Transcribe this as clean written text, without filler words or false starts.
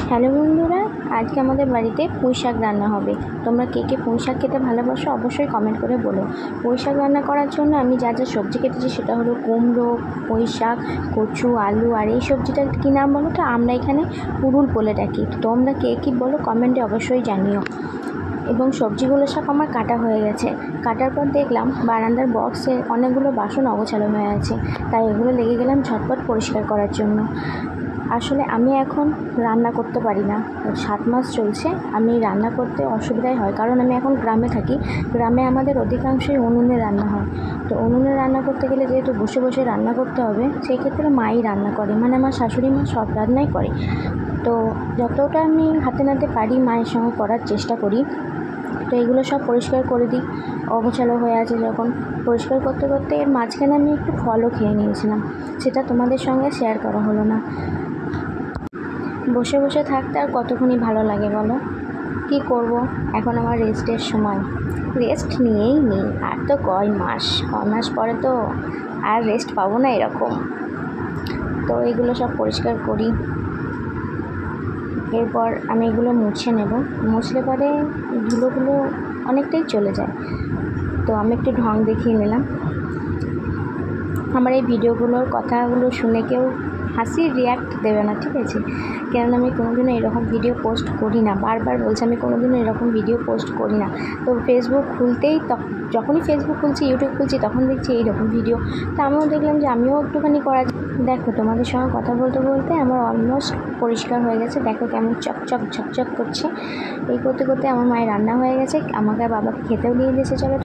Hello বন্ধুরা, আজকে আমাদের বাড়িতে পুঁই শাক রান্না হবে। তোমরা কে কে পুঁই শাক খেতে ভালোবাসো অবশ্যই কমেন্ট করে বলো। পুঁই শাক রান্না করার জন্য আমি যা যা সবজি কেটেছি সেটা হলো কুমড়ো, পুঁই শাক, কচু, আলু। আর এই সবজিটার কী নাম বলো তো? আমরা এখানে পুরুল বলে ডাকি। তোমরা কে কী বলো কমেন্টে অবশ্যই জানিও। এবং সবজিগুলো সব আমার কাটা হয়ে গেছে। কাটার পর দেখলাম বারান্দার বক্সে অনেকগুলো বাসন অগোছালো হয়ে আছে, তাই এগুলো লেগে গেলাম ঝটপট পরিষ্কার করার জন্য। আসলে আমি এখন রান্না করতে পারি না, 7 মাস চলছে। আমি রান্না করতে অসুবিধাই হয়, কারণ আমি এখন গ্রামে থাকি। গ্রামে আমাদের অধিকাংশই উনুনে রান্না হয়। তো উনুনে রান্না করতে গেলে যেহেতু বসে বসে রান্না করতে হবে, সেই ক্ষেত্রে মাই রান্না করে, মানে আমার শাশুড়ি মা সব রান্নাই করে। তো যতটা আমি হাতে নাতে পারি মায়ের সঙ্গে করার চেষ্টা করি। তো এগুলো সব পরিষ্কার করে দিই। অগোছালো হয়ে আছে যখন, পরিষ্কার করতে করতে এর মাঝখানে আমি একটু ফলও খেয়ে নিয়েছিলাম, সেটা তোমাদের সঙ্গে শেয়ার করা হলো না। বসে বসে থাকতে আর কতক্ষণই ভালো লাগে বলো? কি করব, এখন আমার রেস্টের সময়। রেস্ট নিয়েই নিই, আর তো কয় মাস পরে তো আর রেস্ট পাবো না এরকম। তো এগুলো সব পরিষ্কার করি। এরপর আমি এগুলো মুছে নেব। মুছলে পরে ধুলোগুলো অনেকটাই চলে যায়। তো আমি একটু ঢং দেখিয়ে নিলাম। আমার এই ভিডিওগুলোর কথাগুলো শুনে কেউ হাসির রিয়্যাক্ট দেবে না, ঠিক আছে? কেননা আমি কোনোদিনও এরকম ভিডিও পোস্ট করি না। বারবার বলছি আমি কোনোদিনও এরকম ভিডিও পোস্ট করি না। তো ফেসবুক খুলতেই যখনই ফেসবুক খুলছি, ইউটিউব খুলছি, তখন দেখছি এইরকম ভিডিও। তো আমিও দেখলাম যে আমিও একটুখানি করা। দেখো, তোমাদের সঙ্গে কথা বলতে বলতে আমার অলমোস্ট পরিষ্কার হয়ে গেছে। দেখো কেমন চকচক ঝকঝক করছে। এই করতে করতে আমার মায়ের রান্না হয়ে গেছে, আমাকে আর বাবাকে খেতেও দিয়ে দিয়েছে। চলো